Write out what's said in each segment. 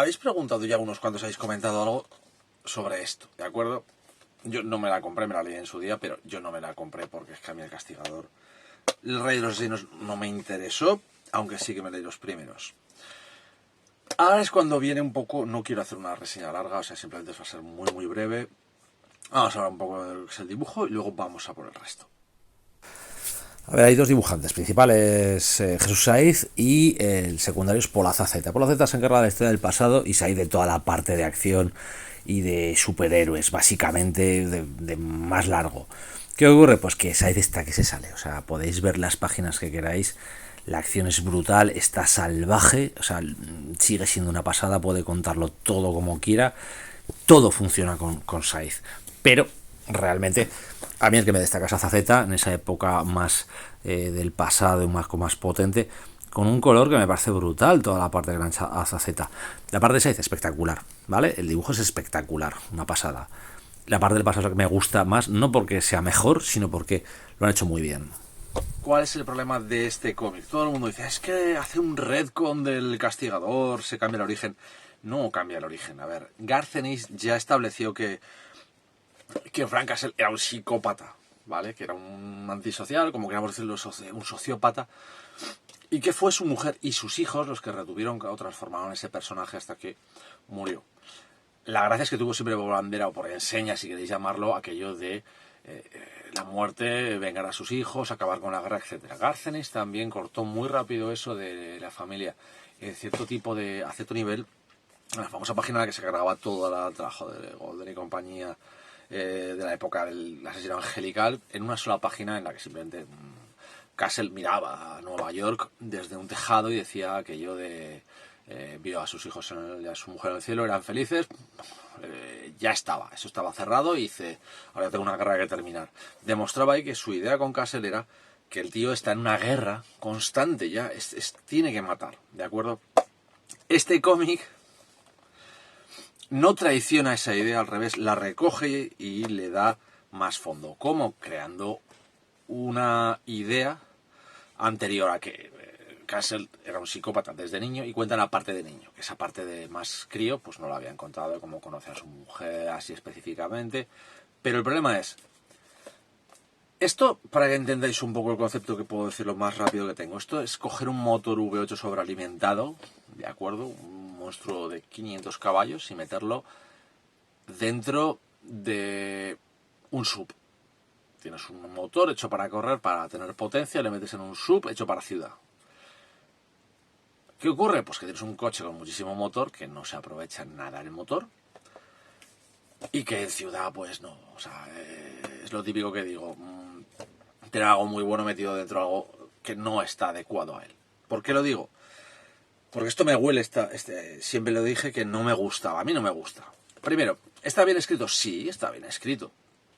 habéis preguntado ya unos cuantos, habéis comentado algo sobre esto, ¿de acuerdo? Yo no me la compré, me la leí en su día, pero yo no me la compré porque es que a mí el Castigador, el Rey de los Asesinos, no me interesó, aunque sí que me leí los primeros. Ahora es cuando viene un poco, no quiero hacer una reseña larga, o sea, simplemente va a ser muy muy breve. Vamos a hablar un poco de lo que es el dibujo y luego vamos a por el resto. A ver, hay dos dibujantes principales, Jesús Saiz y el secundario es Paul Azaceta. Paul Azaceta se encarga de la historia del pasado y Saiz de toda la parte de acción y de superhéroes, básicamente de más largo. ¿Qué ocurre? Pues que Saiz está que se sale, o sea, podéis ver las páginas que queráis, la acción es brutal, está salvaje, o sea, sigue siendo una pasada, puede contarlo todo como quiera, todo funciona con Saiz, pero realmente a mí el que me destaca es Azaceta en esa época más del pasado y más potente, con un color que me parece brutal, toda la parte de Gran Azaceta. La parte de Saiz espectacular, ¿vale? El dibujo es espectacular, una pasada. La parte del pasado que me gusta más, no porque sea mejor, sino porque lo han hecho muy bien. ¿Cuál es el problema de este cómic? Todo el mundo dice, es que hace un retcon del Castigador, se cambia el origen. No cambia el origen. A ver, Garth Ennis ya estableció que Frank Castle era un psicópata, ¿vale? Que era un antisocial, como queramos decirlo, un sociópata. Y que fue su mujer y sus hijos los que retuvieron o transformaron ese personaje hasta que murió. La gracia es que tuvo siempre por bandera o por enseña, si queréis llamarlo, aquello de la muerte, vengar a sus hijos, acabar con la guerra, etc. Garth Ennis también cortó muy rápido eso de la familia. Cierto tipo de, a cierto nivel, la famosa página en la que se cargaba todo el trabajo de Golden y compañía de la época del asesino angelical, en una sola página en la que simplemente Castle miraba a Nueva York desde un tejado y decía aquello de vio a sus hijos y a su mujer en el cielo, eran felices, ya estaba, eso estaba cerrado y dice, ahora tengo una guerra que terminar. Demostraba ahí que su idea con Castle era que el tío está en una guerra constante ya, tiene que matar, ¿de acuerdo? Este cómic no traiciona esa idea, al revés, la recoge y le da más fondo. ¿Cómo? Creando una idea anterior a que Castle era un psicópata desde niño y cuenta la parte de niño, que esa parte de más crío pues no la había encontrado de cómo conoce a su mujer así específicamente. Pero el problema es, esto, para que entendáis un poco el concepto, que puedo decir lo más rápido que tengo, esto es coger un motor V8 sobrealimentado, ¿de acuerdo? Un monstruo de 500 caballos y meterlo dentro de un sub. Tienes un motor hecho para correr, para tener potencia, le metes en un sub hecho para ciudad. ¿Qué ocurre? Pues que tienes un coche con muchísimo motor, que no se aprovecha nada el motor, y que en ciudad pues no, o sea, es lo típico que digo, tener algo muy bueno metido dentro de algo que no está adecuado a él. ¿Por qué lo digo? Porque esto me huele, siempre lo dije que no me gustaba, a mí no me gusta. Primero, ¿está bien escrito? Sí, está bien escrito.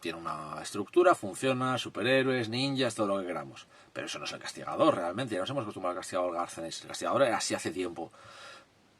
Tiene una estructura, funciona, superhéroes, ninjas, todo lo que queramos. Pero eso no es el Castigador, realmente. Ya nos hemos acostumbrado al Castigador Garth Ennis. El Castigador era así hace tiempo.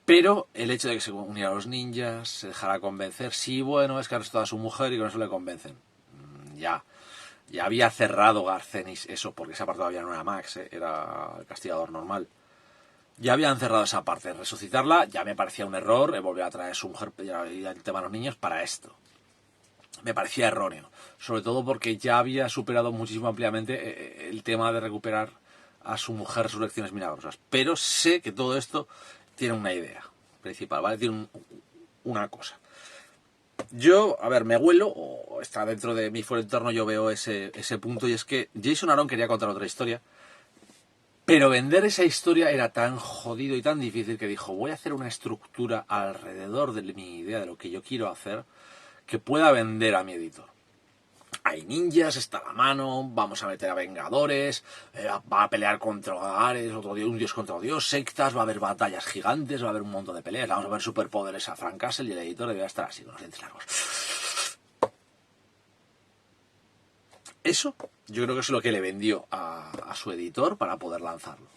Pero el hecho de que se uniera a los ninjas, se dejara convencer, sí, bueno, es que ahora es toda su mujer y con eso le convencen. Ya había cerrado Garth Ennis eso, porque esa parte todavía no era Max, era el Castigador normal. Ya habían cerrado esa parte. Resucitarla ya me parecía un error, volver a traer a su mujer y el tema de los niños para esto. Me parecía erróneo, sobre todo porque ya había superado muchísimo ampliamente el tema de recuperar a su mujer sus lecciones milagrosas. Pero sé que todo esto tiene una idea principal, ¿vale? Tiene una cosa. Yo, a ver, me huelo, o está dentro de mi fuero entorno, yo veo ese punto, y es que Jason Aaron quería contar otra historia, pero vender esa historia era tan jodido y tan difícil que dijo, voy a hacer una estructura alrededor de mi idea, de lo que yo quiero hacer, que pueda vender a mi editor. Hay ninjas, está la mano, vamos a meter a vengadores, va a pelear contra Ares, otro dios, un dios contra otro dios, sectas, va a haber batallas gigantes, va a haber un montón de peleas, vamos a ver superpoderes a Frank Castle, y el editor debe estar así, con los dientes largos. Eso, yo creo que es lo que le vendió a su editor para poder lanzarlo.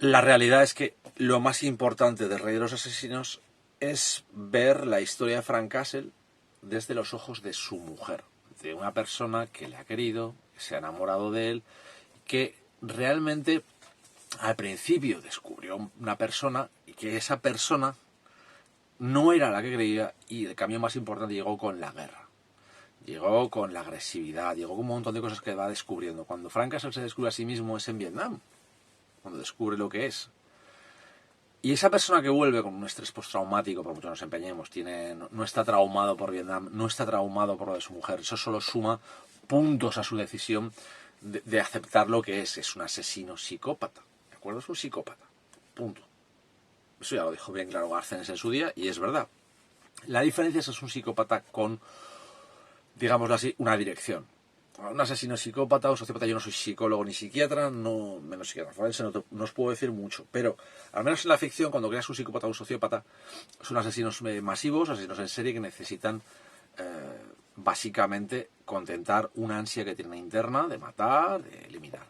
La realidad es que lo más importante de Rey de los Asesinos es ver la historia de Frank Castle desde los ojos de su mujer, de una persona que le ha querido, que se ha enamorado de él, que realmente al principio descubrió una persona y que esa persona no era la que creía, y el cambio más importante llegó con la guerra. Llegó con la agresividad, llegó con un montón de cosas que va descubriendo. Cuando Frank Castle se descubre a sí mismo es en Vietnam, cuando descubre lo que es. Y esa persona que vuelve con un estrés postraumático, por mucho nos empeñemos, no está traumado por Vietnam, no está traumado por lo de su mujer, eso solo suma puntos a su decisión de aceptar lo que es un asesino psicópata, ¿de acuerdo? Es un psicópata, punto. Eso ya lo dijo bien claro Garcenis en su día, y es verdad. La diferencia es que es un psicópata con, digámoslo así, una dirección. Un asesino psicópata o sociópata, yo no soy psicólogo ni psiquiatra, no, menos psiquiatra forense, no os puedo decir mucho, pero al menos en la ficción, cuando creas un psicópata o un sociópata, son asesinos masivos, asesinos en serie que necesitan básicamente contentar una ansia que tienen interna de matar, de eliminar.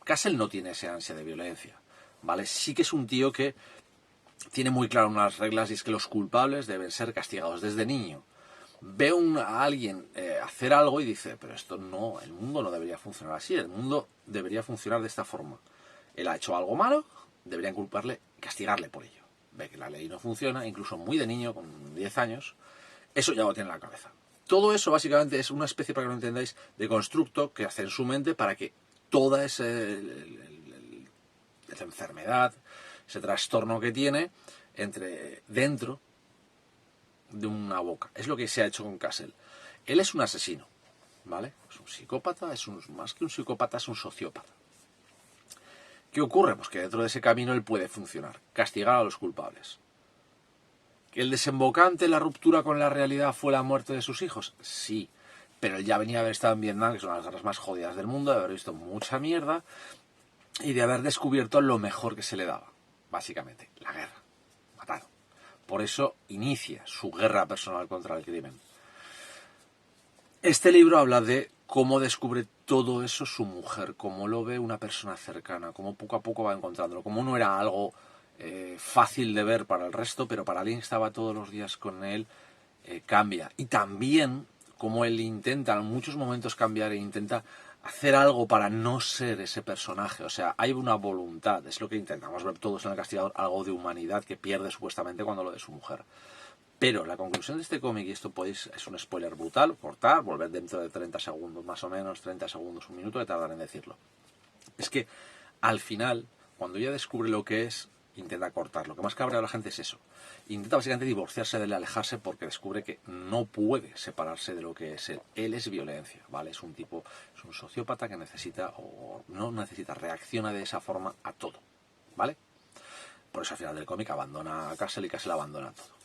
Castle no tiene esa ansia de violencia, ¿vale? Sí que es un tío que tiene muy claro unas reglas, y es que los culpables deben ser castigados desde niño. Ve a alguien hacer algo y dice, pero esto no, el mundo no debería funcionar así, el mundo debería funcionar de esta forma. Él ha hecho algo malo, deberían culparle, castigarle por ello. Ve que la ley no funciona, incluso muy de niño, con 10 años, eso ya lo tiene en la cabeza. Todo eso básicamente es una especie, para que lo entendáis, de constructo que hace en su mente para que toda esa enfermedad, ese trastorno que tiene, entre dentro de una boca. Es lo que se ha hecho con Castle. Él es un asesino, ¿vale? Es un psicópata, más que un psicópata, es un sociópata. ¿Qué ocurre? Pues que dentro de ese camino él puede funcionar, castigar a los culpables. ¿Que el desembocante, la ruptura con la realidad fue la muerte de sus hijos? Sí, pero él ya venía de haber estado en Vietnam, que es una de las guerras más jodidas del mundo, de haber visto mucha mierda y de haber descubierto lo mejor que se le daba, básicamente, la guerra, matar. Por eso inicia su guerra personal contra el crimen. Este libro habla de cómo descubre todo eso su mujer, cómo lo ve una persona cercana, cómo poco a poco va encontrándolo, cómo no era algo fácil de ver para el resto, pero para alguien que estaba todos los días con él, cambia. Y también cómo él intenta en muchos momentos cambiar e intenta hacer algo para no ser ese personaje. O sea, hay una voluntad, es lo que intentamos ver todos en El Castigador, algo de humanidad que pierde supuestamente cuando lo de su mujer. Pero la conclusión de este cómic, y esto es un spoiler brutal, cortar, volver dentro de 30 segundos, más o menos, 30 segundos, un minuto, que tardan en decirlo. Es que al final, cuando ella descubre lo que es, intenta cortar. Lo que más cabrea a la gente es eso. Intenta básicamente divorciarse de él, alejarse, porque descubre que no puede separarse de lo que es él. Él es violencia, ¿vale? Es un sociópata que necesita, o no necesita, reacciona de esa forma a todo, ¿vale? Por eso al final del cómic abandona a Castle y Castle abandona todo.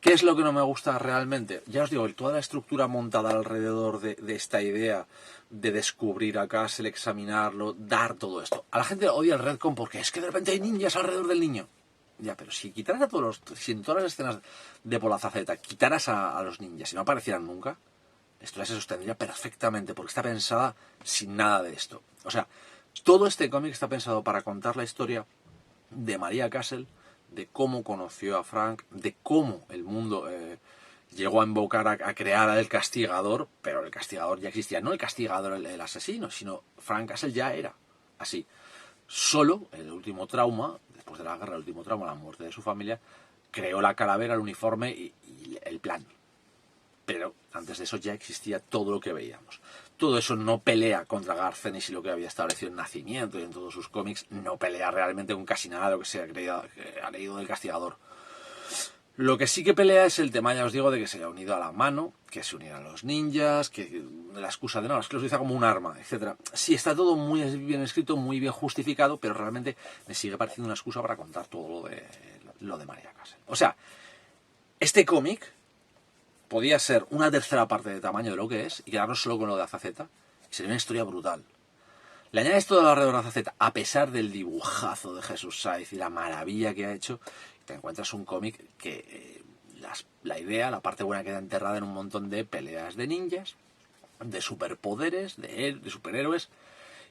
¿Qué es lo que no me gusta realmente? Ya os digo, toda la estructura montada alrededor de esta idea de descubrir a Castle, examinarlo, dar todo esto. A la gente odia el retcon porque es que de repente hay ninjas alrededor del niño. Ya, pero si quitaras si en todas las escenas de Polaza Z quitaras a los ninjas y no aparecieran nunca, la historia se sostendría perfectamente porque está pensada sin nada de esto. O sea, todo este cómic está pensado para contar la historia de Maria Castle, de cómo conoció a Frank, de cómo el mundo llegó a invocar a crear al castigador, pero el castigador ya existía, no el castigador, el asesino, sino Frank Castle ya era así. Solo el último trauma, después de la guerra, el último trauma, la muerte de su familia, creó la calavera, el uniforme y el plan. Pero antes de eso ya existía todo lo que veíamos. Todo eso no pelea contra Garcenis y lo que había establecido en Nacimiento y en todos sus cómics. No pelea realmente con casi nada de lo que se ha leído del Castigador. Lo que sí que pelea es el tema, ya os digo, de que se haya unido a la mano, que se unieran los ninjas, que la excusa de no, es que los utiliza como un arma, etc. Sí, está todo muy bien escrito, muy bien justificado, pero realmente me sigue pareciendo una excusa para contar todo lo de Maria Castle. O sea, este cómic podía ser una tercera parte de tamaño de lo que es y quedarnos solo con lo de Azazeta, y sería una historia brutal. Le añades todo alrededor de Azazeta, a pesar del dibujazo de Jesús Saiz y la maravilla que ha hecho, y te encuentras un cómic que la idea, la parte buena, queda enterrada en un montón de peleas de ninjas, de superpoderes, de superhéroes,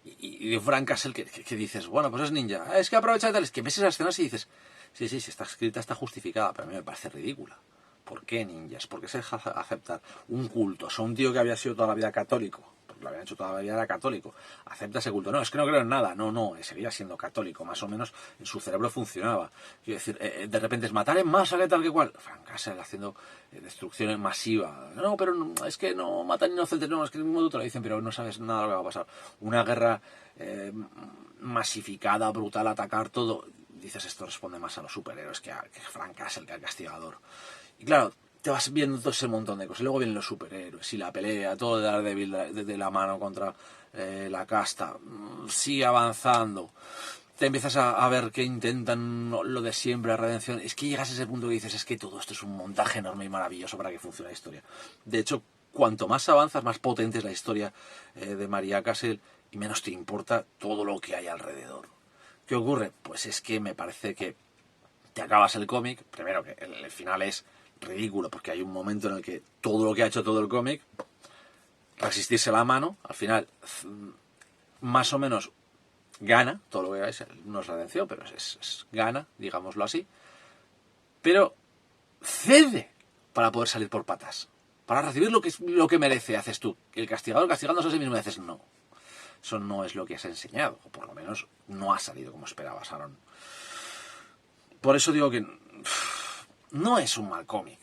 y de Frank Castle que dices, bueno, pues es ninja, es que aprovecha de tal, es que ves esas escenas y dices, sí, está escrita, está justificada, pero a mí me parece ridícula. ¿Por qué ninjas? ¿Por qué se deja aceptar un culto? O sea, un tío que había sido toda la vida católico, lo habían hecho toda la vida, era católico. Acepta ese culto. No, es que no creo en nada. No, seguía siendo católico, más o menos en su cerebro funcionaba. Quiero decir, de repente es matar en masa, que tal, que cual. Frank Castle haciendo destrucción masiva. No, pero no, es que no matan inocentes, no, es que en ningún modo te lo dicen, pero no sabes nada de lo que va a pasar. Una guerra masificada, brutal, atacar todo. Dices, esto responde más a los superhéroes que Frank Castle, que al castigador. Y claro, te vas viendo todo ese montón de cosas. Luego vienen los superhéroes y la pelea, todo de Daredevil de la mano contra la casta. Sigue avanzando. Te empiezas a ver que intentan lo de siempre, la redención. Es que llegas a ese punto que dices, es que todo esto es un montaje enorme y maravilloso para que funcione la historia. De hecho, cuanto más avanzas, más potente es la historia de Maria Castle y menos te importa todo lo que hay alrededor. ¿Qué ocurre? Pues es que me parece que te acabas el cómic. Primero que el final es ridículo, porque hay un momento en el que todo lo que ha hecho todo el cómic, resistirse la mano, al final más o menos gana, todo lo que es, no es redención, pero es gana, digámoslo así, pero cede para poder salir por patas, para recibir lo que merece. Haces tú, el castigador castigándose a sí mismo, y dices, no, eso no es lo que has enseñado, o por lo menos no ha salido como esperabas, Aaron. Por eso digo que no es un mal cómic,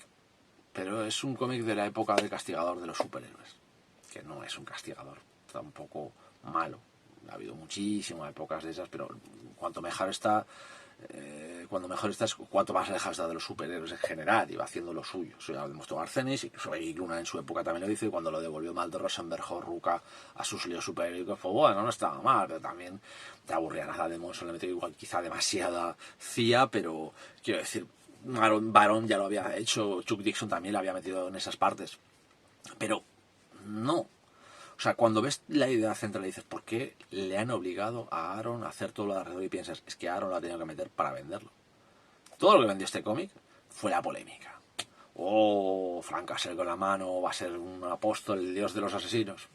pero es un cómic de la época del castigador de los superhéroes, que no es un castigador tampoco malo. Ha habido muchísimas épocas de esas, pero cuanto mejor está, cuanto más alejado está de los superhéroes en general, y va haciendo lo suyo. Eso ya lo demostró Garcenis, y Sobeck y Luna en su época también lo hizo, y cuando lo devolvió Maldo Rosenberg o Rucka a sus líos superhéroicos, pues bueno, no estaba mal, pero también te aburría nada de Monson, le metió igual quizá demasiada CIA, pero quiero decir, Baron ya lo había hecho, Chuck Dixon también lo había metido en esas partes, pero no. O sea, cuando ves la idea central y dices, ¿por qué le han obligado a Aaron a hacer todo lo de alrededor? Y piensas, es que Aaron lo ha tenido que meter para venderlo. Todo lo que vendió este cómic fue la polémica. Frank Castle con la mano, va a ser un apóstol, el dios de los asesinos.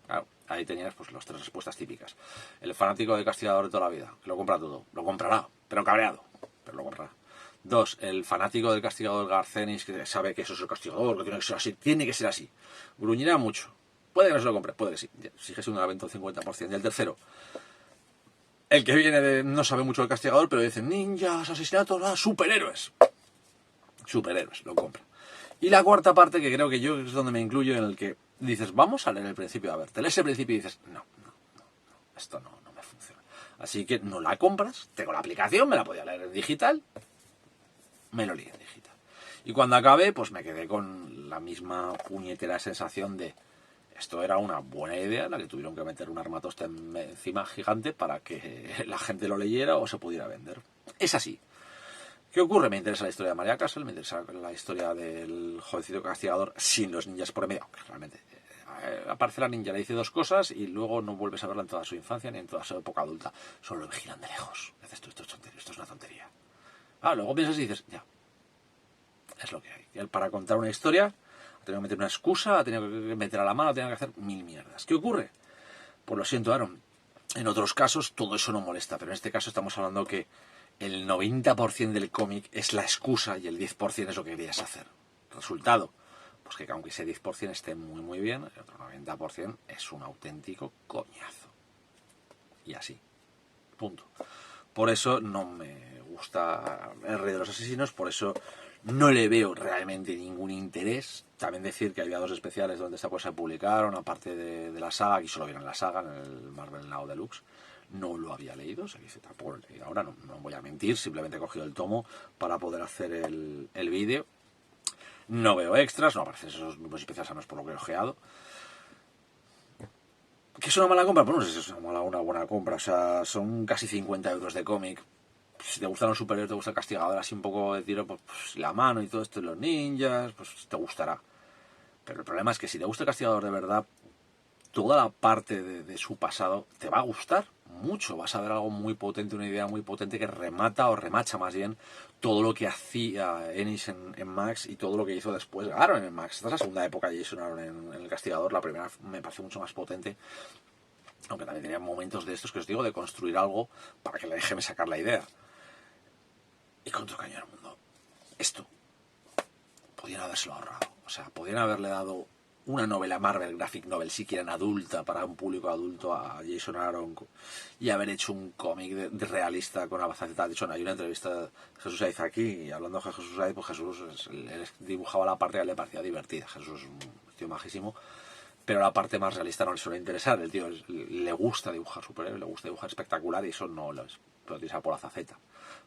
Claro, ahí tenías pues las tres respuestas típicas. El fanático del castigador de toda la vida, que lo compra todo. Lo comprará, pero cabreado, pero lo comprará. 2, el fanático del castigador Garcenis, que sabe que eso es el castigador, que tiene que ser así. Gruñirá mucho. Puede que no se lo compre, puede que sí. Sigue siendo una venta un 50%. Y el tercero, el que viene de no sabe mucho del castigador, pero dice ninjas, asesinatos, superhéroes. Superhéroes, lo compra. Y la cuarta parte, que creo que yo es donde me incluyo, en el que dices, vamos a leer el principio. A ver, te lees el principio y dices, no, esto no me funciona. Así que no la compras, tengo la aplicación, me la podía leer en digital, me lo leí en digital. Y cuando acabé, pues me quedé con la misma puñetera sensación de, esto era una buena idea, la que tuvieron que meter un armatoste encima gigante para que la gente lo leyera o se pudiera vender. Es así. ¿Qué ocurre? Me interesa la historia de Maria Castle, me interesa la historia del jovencito castigador sin los ninjas por medio, aunque realmente aparece la ninja, le dice 2 cosas y luego no vuelves a verla en toda su infancia ni en toda su época adulta. Solo lo vigilan de lejos. Dices tú, esto es tontería, esto es una tontería. Luego piensas y dices, ya, es lo que hay. Y para contar una historia, ha tenido que meter una excusa, ha tenido que meter a la mano, ha tenido que hacer 1000 mierdas. ¿Qué ocurre? Pues lo siento, Aaron. En otros casos todo eso no molesta, pero en este caso estamos hablando que el 90% del cómic es la excusa y el 10% es lo que querías hacer. Resultado, pues que aunque ese 10% esté muy muy bien, el otro 90% es un auténtico coñazo. Y así. Punto. Por eso no me gusta El Rey de los Asesinos, por eso no le veo realmente ningún interés. También decir que había 2 especiales donde esta cosa se publicaron, aparte de la saga, aquí solo vieron la saga, en el Marvel Now Deluxe. No lo había leído, o sea, que tampoco lo he leído ahora, no voy a mentir, simplemente he cogido el tomo para poder hacer el vídeo. No veo extras, no aparecen esos números especiales, no es por lo que he ojeado. ¿Qué es una mala compra? Pues no sé si es una buena compra, o sea, son casi 50 euros de cómic. Si te gustan los superhéroes, te gusta el castigador, así un poco de tiro, pues la mano y todo esto, y los ninjas, pues te gustará. Pero el problema es que si te gusta el castigador de verdad, toda la parte de su pasado te va a gustar mucho. Vas a ver algo muy potente, una idea muy potente que remata o remacha más bien todo lo que hacía Ennis en Max y todo lo que hizo después Aaron en Max. Esta es la segunda época de Jason Aaron en El Castigador. La primera me pareció mucho más potente, aunque también tenía momentos de estos que os digo, de construir algo para que le déjeme sacar la idea. Y con otro cañón al mundo. Esto podían habérselo ahorrado. O sea, podían haberle dado una novela Marvel graphic novel, siquiera adulta, para un público adulto, a Jason Aaron, y haber hecho un cómic de realista con Abaza Z. De hecho, hay una entrevista de Jesús Saiz aquí, y hablando de Jesús Saiz, pues Jesús él dibujaba la parte que le parecía divertida. Jesús es un tío majísimo, pero la parte más realista no le suele interesar. El tío le gusta dibujar superhéroes, le gusta dibujar espectacular, y eso no lo es. Pero utiliza por la Z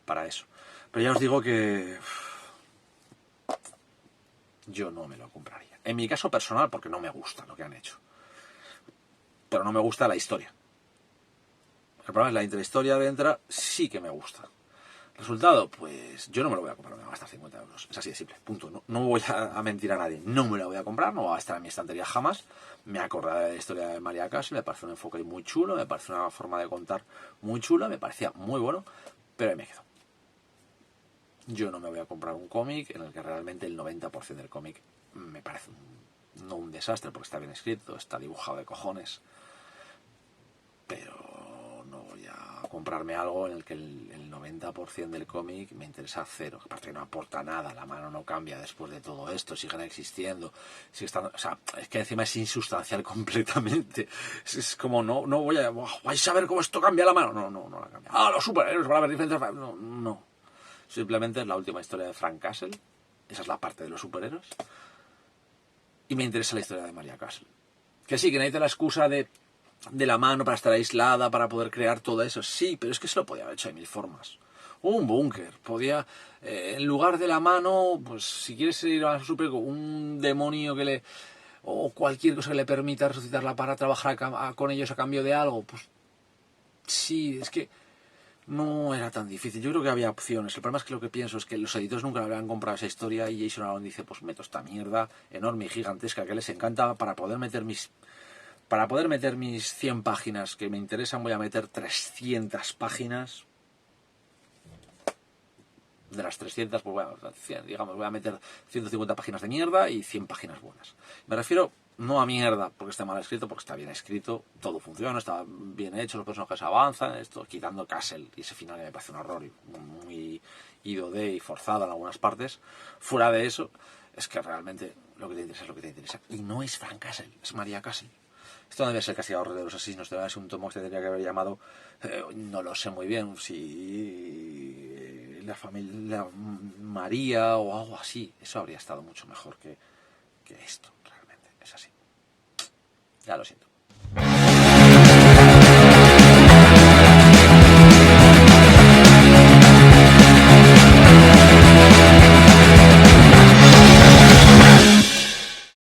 para eso. Pero ya os digo que yo no me lo compraría. En mi caso personal, porque no me gusta lo que han hecho. Pero no me gusta la historia. El problema es la intrahistoria de entra, sí que me gusta. Resultado, pues yo no me lo voy a comprar, me voy a gastar 50 euros. Es así de simple, punto. No voy a mentir a nadie. No me lo voy a comprar, no va a estar en mi estantería jamás. Me acordaré de la historia de Maria Castle, me parece un enfoque muy chulo, me parece una forma de contar muy chula, me parecía muy bueno, pero ahí me quedo. Yo no me voy a comprar un cómic en el que realmente el 90% del cómic me parece no un desastre, porque está bien escrito, está dibujado de cojones, pero no voy a comprarme algo en el que el 90% del cómic me interesa cero, aparte que no aporta nada, la mano no cambia después de todo esto, siguen existiendo, sigue estando, o sea, es que encima es insustancial completamente, es como no voy a, vais a ver cómo esto cambia la mano, no la cambia, los superhéroes van a ver diferentes, no, simplemente es la última historia de Frank Castle, esa es la parte de los superhéroes, y me interesa la historia de Maria Castle, que sí, que necesita la excusa de la mano para estar aislada, para poder crear todo eso. Sí, pero es que se lo podía haber hecho de mil formas. Un búnker, podía, en lugar de la mano, pues si quieres ir a super, un demonio que le, o cualquier cosa que le permita resucitarla para trabajar con ellos a cambio de algo, pues sí, es que no era tan difícil. Yo creo que había opciones. El problema es que lo que pienso es que los editores nunca le habían comprado esa historia, y Jason Aaron dice, pues meto esta mierda enorme y gigantesca que les encanta para poder meter mis 100 páginas que me interesan. Voy a meter 300 páginas. De las 300, pues voy a meter 150 páginas de mierda y 100 páginas buenas. Me refiero no a mierda porque esté mal escrito, porque está bien escrito, todo funciona, está bien hecho, los personajes avanzan, esto, quitando Castle y ese final que me parece un horror, muy ido de y forzado en algunas partes. Fuera de eso, es que realmente lo que te interesa es lo que te interesa. Y no es Frank Castle, es Maria Castle. Esto debe ser el castigador de los asesinos, debe ser un tomo que se tendría que haber llamado, no lo sé muy bien, si la familia María o algo así. Eso habría estado mucho mejor que esto, realmente. Es así. Ya lo siento.